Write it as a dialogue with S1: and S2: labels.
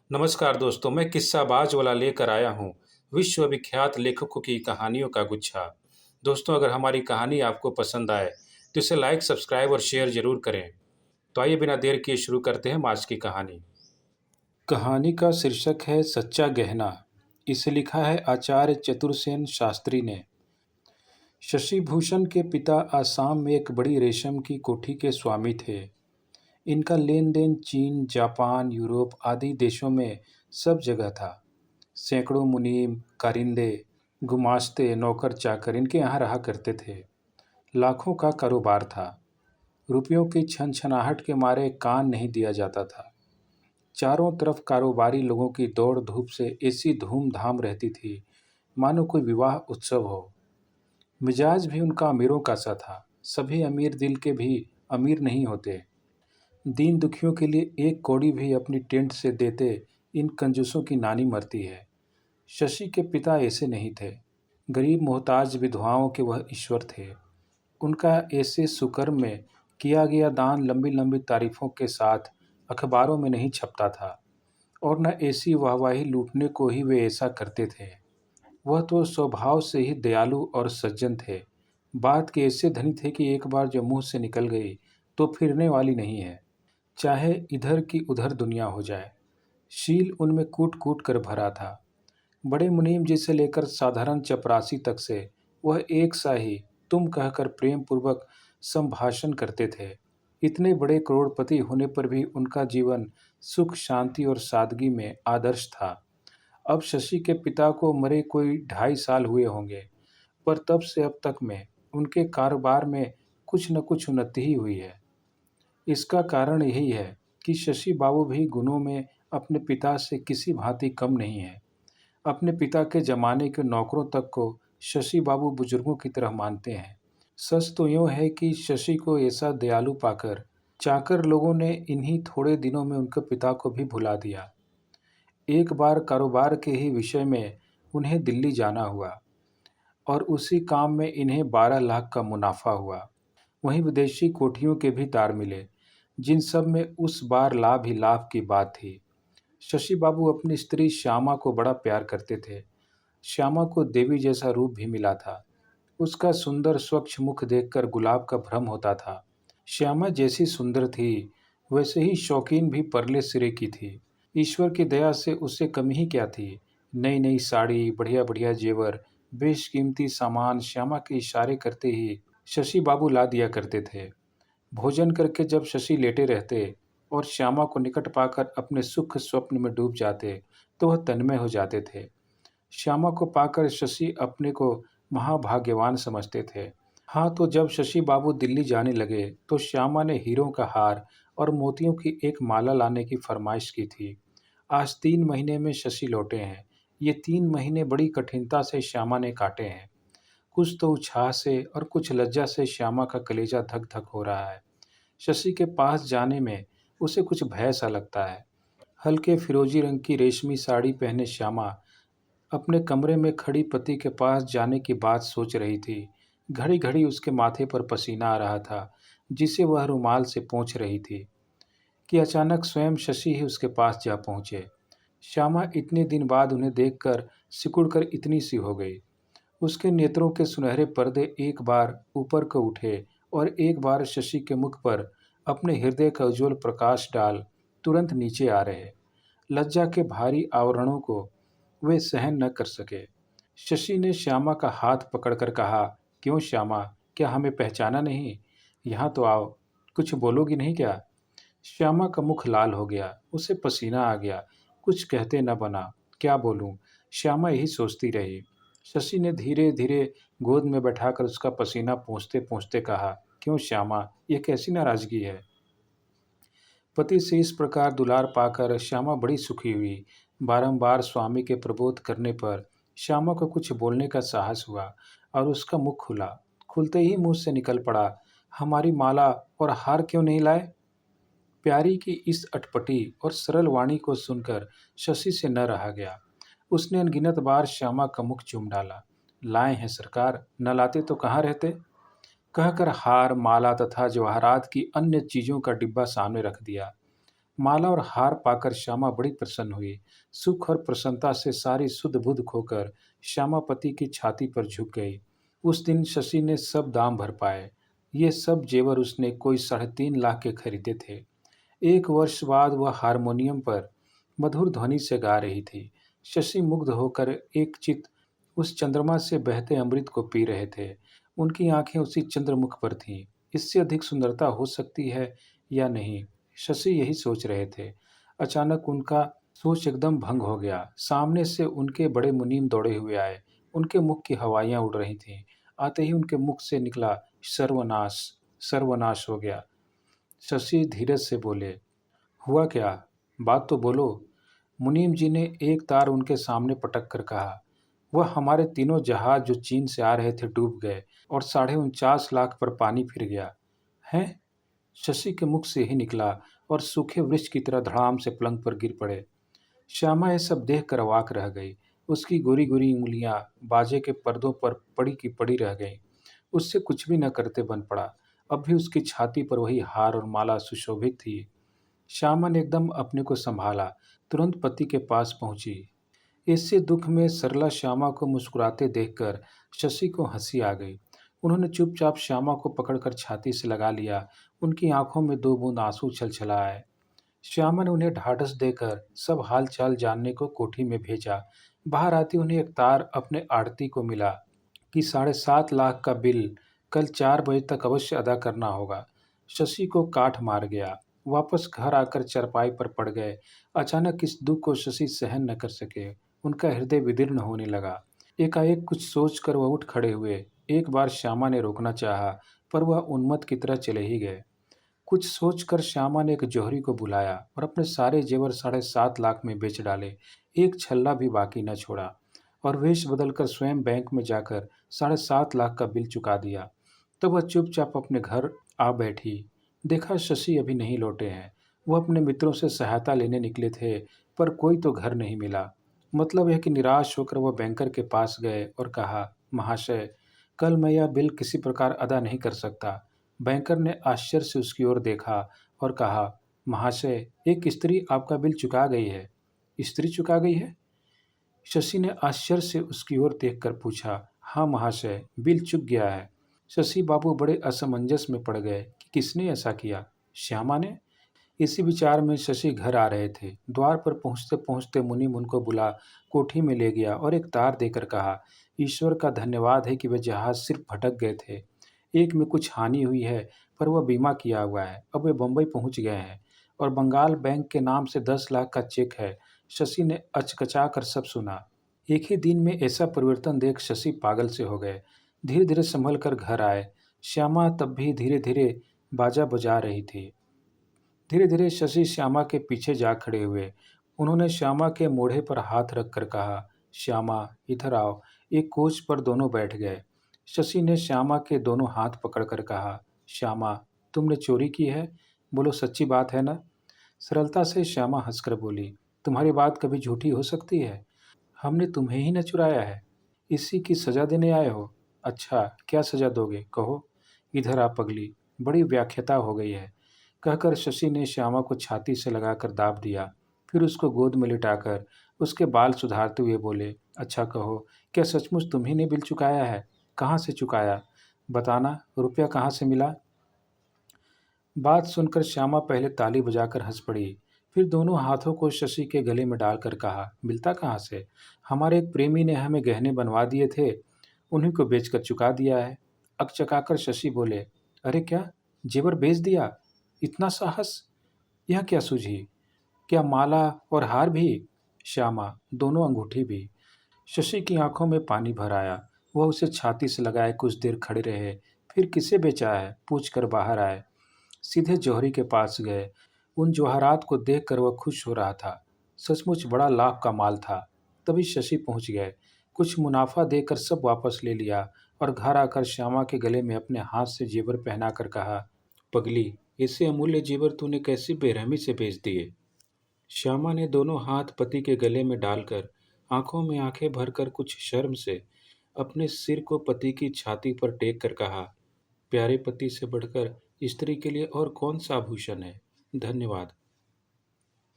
S1: नमस्कार दोस्तों, मैं किस्साबाज वाला लेकर आया हूँ विश्वविख्यात लेखकों की कहानियों का गुच्छा। दोस्तों, अगर हमारी कहानी आपको पसंद आए तो इसे लाइक, सब्सक्राइब और शेयर जरूर करें। तो आइए बिना देर किए शुरू करते हैं हम आज की कहानी। कहानी का शीर्षक है सच्चा गहना। इसे लिखा है आचार्य चतुरसेन शास्त्री ने। शशि भूषण के पिता आसाम में एक बड़ी रेशम की कोठी के स्वामी थे। इनका लेन देन चीन, जापान, यूरोप आदि देशों में सब जगह था। सैकड़ों मुनीम, कारिंदे, गुमास्ते, नौकर चाकर इनके यहाँ रहा करते थे। लाखों का कारोबार था। रुपयों की छनछनाहट के मारे कान नहीं दिया जाता था। चारों तरफ कारोबारी लोगों की दौड़ धूप से ऐसी धूमधाम रहती थी मानो कोई विवाह उत्सव हो। मिजाज भी उनका अमीरों का सा था। सभी अमीर दिल के भी अमीर नहीं होते। दीन दुखियों के लिए एक कौड़ी भी अपनी टेंट से देते इन कंजूसों की नानी मरती है। शशि के पिता ऐसे नहीं थे। गरीब मोहताज विधवाओं के वह ईश्वर थे। उनका ऐसे सुकर्म में किया गया दान लंबी लंबी तारीफों के साथ अखबारों में नहीं छपता था, और न ऐसी वाहवाही लूटने को ही वे ऐसा करते थे। वह तो स्वभाव से ही दयालु और सज्जन थे। बात के ऐसे धनी थे कि एक बार जो मुंह से निकल गई तो फिरने वाली नहीं है, चाहे इधर की उधर दुनिया हो जाए। शील उनमें कूट कूट कर भरा था। बड़े मुनीम जी से लेकर साधारण चपरासी तक से वह एक सा ही तुम कहकर प्रेम पूर्वक संभाषण करते थे। इतने बड़े करोड़पति होने पर भी उनका जीवन सुख, शांति और सादगी में आदर्श था। अब शशि के पिता को मरे कोई 2.5 साल हुए होंगे, पर तब से अब तक में उनके कारोबार में कुछ न कुछ उन्नति ही हुई है। इसका कारण यही है कि शशि बाबू भी गुणों में अपने पिता से किसी भांति कम नहीं है। अपने पिता के जमाने के नौकरों तक को शशि बाबू बुजुर्गों की तरह मानते हैं। सच तो यूँ है कि शशि को ऐसा दयालु पाकर चाकर लोगों ने इन्हीं थोड़े दिनों में उनके पिता को भी भुला दिया। एक बार कारोबार के ही विषय में उन्हें दिल्ली जाना हुआ, और उसी काम में इन्हें 12 लाख का मुनाफा हुआ। वहीं विदेशी कोठियों के भी तार मिले, जिन सब में उस बार लाभ ही लाभ की बात थी। शशि बाबू अपनी स्त्री श्यामा को बड़ा प्यार करते थे। श्यामा को देवी जैसा रूप भी मिला था। उसका सुंदर स्वच्छ मुख देखकर गुलाब का भ्रम होता था। श्यामा जैसी सुंदर थी, वैसे ही शौकीन भी परले सिरे की थी। ईश्वर की दया से उससे कमी ही क्या थी। नई नई साड़ी, बढ़िया बढ़िया जेवर, बेशकीमती सामान श्यामा के इशारे करते ही शशि बाबू ला दिया करते थे। भोजन करके जब शशि लेटे रहते और श्यामा को निकट पाकर अपने सुख स्वप्न में डूब जाते, तो वह तन्मय हो जाते थे। श्यामा को पाकर शशि अपने को महाभाग्यवान समझते थे। हाँ, तो जब शशि बाबू दिल्ली जाने लगे तो श्यामा ने हीरों का हार और मोतियों की एक माला लाने की फरमाइश की थी। आज 3 महीने में शशि लौटे हैं। ये 3 महीने बड़ी कठिनता से श्यामा ने काटे हैं। कुछ तो उत्साह से और कुछ लज्जा से श्यामा का कलेजा धक धक हो रहा है। शशि के पास जाने में उसे कुछ भय सा लगता है। हल्के फिरोजी रंग की रेशमी साड़ी पहने श्यामा अपने कमरे में खड़ी पति के पास जाने की बात सोच रही थी। घड़ी घड़ी उसके माथे पर पसीना आ रहा था, जिसे वह रुमाल से पोंछ रही थी, कि अचानक स्वयं शशि ही उसके पास जा पहुंचे। श्यामा इतने दिन बाद उन्हें देखकर सिकुड़कर इतनी सी हो गई। उसके नेत्रों के सुनहरे पर्दे एक बार ऊपर को उठे और एक बार शशि के मुख पर अपने हृदय का उज्ज्वल प्रकाश डाल तुरंत नीचे आ रहे। लज्जा के भारी आवरणों को वे सहन न कर सके। शशि ने श्यामा का हाथ पकड़कर कहा, क्यों श्यामा, क्या हमें पहचाना नहीं? यहाँ तो आओ, कुछ बोलोगी नहीं क्या? श्यामा का मुख लाल हो गया, उसे पसीना आ गया, कुछ कहते न बना। क्या बोलूं? श्यामा यही सोचती रही। शशि ने धीरे धीरे गोद में बैठाकर उसका पसीना पोंछते पोंछते कहा, क्यों श्यामा, यह कैसी नाराजगी है? पति से इस प्रकार दुलार पाकर श्यामा बड़ी सुखी हुई। बारंबार स्वामी के प्रबोध करने पर श्यामा को कुछ बोलने का साहस हुआ और उसका मुख खुला। खुलते ही मुंह से निकल पड़ा, हमारी माला और हार क्यों नहीं लाए? प्यारी की इस अटपटी और सरल वाणी को सुनकर शशि से न रहा गया। उसने अनगिनत बार श्यामा का मुख चूम डाला। लाए हैं सरकार, न लाते तो कहाँ रहते? कहकर हार, माला तथा जवाहरात की अन्य चीजों का डिब्बा सामने रख दिया। माला और हार पाकर श्यामा बड़ी प्रसन्न हुई। सुख और प्रसन्नता से सारी सुध बुध खोकर श्यामा पति की छाती पर झुक गई। उस दिन शशि ने सब दाम भर पाए। ये सब जेवर उसने कोई 3.5 लाख के खरीदे थे। 1 वर्ष बाद वह हारमोनियम पर मधुर ध्वनि से गा रही थी। शशि मुग्ध होकर एक चित उस चंद्रमा से बहते अमृत को पी रहे थे। उनकी आंखें उसी चंद्रमुख पर थीं। इससे अधिक सुंदरता हो सकती है या नहीं, शशि यही सोच रहे थे। अचानक उनका सोच एकदम भंग हो गया। सामने से उनके बड़े मुनीम दौड़े हुए आए। उनके मुख की हवाइयां उड़ रही थीं। आते ही उनके मुख से निकला, सर्वनाश, सर्वनाश हो गया। शशि धीरज से बोले, हुआ क्या? बात तो बोलो। मुनीम जी ने एक तार उनके सामने पटक कर कहा, वह हमारे तीनों जहाज जो चीन से आ रहे थे डूब गए और 49.5 लाख पर पानी फिर गया है। शशि के मुख से ही निकला और सूखे वृक्ष की तरह धड़ाम से पलंग पर गिर पड़े। श्यामा यह सब देख कर अवाक रह गई। उसकी गोरी गोरी उंगलियां बाजे के पर्दों पर पड़ी की पड़ी रह गईं। उससे कुछ भी न करते बन पड़ा। अब भी उसकी छाती पर वही हार और माला सुशोभित थी। श्यामा ने एकदम अपने को संभाला, तुरंत पति के पास पहुंची। इससे दुख में सरला श्यामा को मुस्कुराते देखकर शशि को हंसी आ गई। उन्होंने चुपचाप श्यामा को पकड़कर छाती से लगा लिया। उनकी आंखों में 2 बूंद आंसू छलछला आए। श्यामा ने उन्हें ढाढ़स देकर सब हाल चाल जानने को कोठी में भेजा। बाहर आती उन्हें एक तार अपने आड़ती को मिला कि 7.5 लाख का बिल कल 4 बजे तक अवश्य अदा करना होगा। शशि को काठ मार गया। वापस घर आकर चरपाई पर पड़ गए। अचानक इस दुख को शशि सहन न कर सके। उनका हृदय विदीर्ण होने लगा। एकाएक कुछ सोचकर वह उठ खड़े हुए। एक बार श्यामा ने रोकना चाहा, पर वह उन्मत्त की तरह चले ही गए। कुछ सोचकर श्यामा ने एक जौहरी को बुलाया और अपने सारे जेवर 7.5 लाख में बेच डाले। एक छल्ला भी बाकी न छोड़ा और वेश बदलकर स्वयं बैंक में जाकर 7.5 लाख का बिल चुका दिया। तब वह चुपचाप अपने घर आ बैठी। देखा शशि अभी नहीं लौटे हैं। वह अपने मित्रों से सहायता लेने निकले थे, पर कोई तो घर नहीं मिला। मतलब यह कि निराश होकर वह बैंकर के पास गए और कहा, महाशय, कल मैं यह बिल किसी प्रकार अदा नहीं कर सकता। बैंकर ने आश्चर्य से उसकी ओर देखा और कहा, महाशय, एक स्त्री आपका बिल चुका गई है। स्त्री चुका गई है? शशि ने आश्चर्य से उसकी ओर देखकर पूछा। हाँ महाशय, बिल चुक गया है। शशि बाबू बड़े असमंजस में पड़ गए कि किसने ऐसा किया। श्यामा ने? इसी विचार में शशि घर आ रहे थे। द्वार पर पहुंचते पहुंचते मुनीम उनको बुला कोठी में ले गया और एक तार देकर कहा, ईश्वर का धन्यवाद है कि वे जहाज सिर्फ भटक गए थे। एक में कुछ हानि हुई है, पर वह बीमा किया हुआ है। अब वे बम्बई पहुंच गए हैं और बंगाल बैंक के नाम से 10 लाख का चेक है। शशि ने अचकचा कर सब सुना। एक ही दिन में ऐसा परिवर्तन देख शशि पागल से हो गए। धीरे धीरे संभल कर घर आए। श्यामा तब भी धीरे धीरे बाजा बजा रही थी। धीरे धीरे शशि श्यामा के पीछे जा खड़े हुए। उन्होंने श्यामा के मोढ़े पर हाथ रखकर कहा, श्यामा, इधर आओ। एक कोच पर दोनों बैठ गए। शशि ने श्यामा के दोनों हाथ पकड़कर कहा, श्यामा, तुमने चोरी की है? बोलो, सच्ची बात है ना? सरलता से श्यामा हंसकर बोली, तुम्हारी बात कभी झूठी हो सकती है? हमने तुम्हें ही न चुराया है। इसी की सजा देने आए हो? अच्छा, क्या सजा दोगे, कहो। इधर आ पगली, बड़ी व्याख्याता हो गई है। कहकर शशि ने श्यामा को छाती से लगाकर दाब दिया। फिर उसको गोद में लिटाकर उसके बाल सुधारते हुए बोले, अच्छा कहो, क्या सचमुच तुम्ही ने बिल चुकाया है? कहाँ से चुकाया? बताना, रुपया कहाँ से मिला? बात सुनकर श्यामा पहले ताली बजाकर हंस पड़ी। फिर दोनों हाथों को शशि के गले में डालकर कहा, मिलता कहाँ से? हमारे एक प्रेमी ने हमें गहने बनवा दिए थे, उन्हीं को बेचकर चुका दिया है। अकचकाकर शशि बोले, अरे क्या, जेवर बेच दिया? इतना साहस? यह क्या सूझी? क्या माला और हार भी? श्यामा, दोनों अंगूठी भी। शशि की आंखों में पानी भर आया। वह उसे छाती से लगाए कुछ देर खड़े रहे। फिर किसे बेचा है पूछकर बाहर आए। सीधे जौहरी के पास गए। उन जवाहरात को देखकर वह खुश हो रहा था। सचमुच बड़ा लाभ का माल था। तभी शशि पहुंच गए। कुछ मुनाफा देकर सब वापस ले लिया और घर आकर श्यामा के गले में अपने हाथ से जेवर पहनाकर कहा, पगली, इससे अमूल्य जेवर तूने कैसी बेरहमी से बेच दिए? श्यामा ने दोनों हाथ पति के गले में डालकर आंखों में आंखें भरकर कुछ शर्म से अपने सिर को पति की छाती पर टेक कर कहा, प्यारे पति से बढ़कर स्त्री के लिए और कौन सा आभूषण है? धन्यवाद।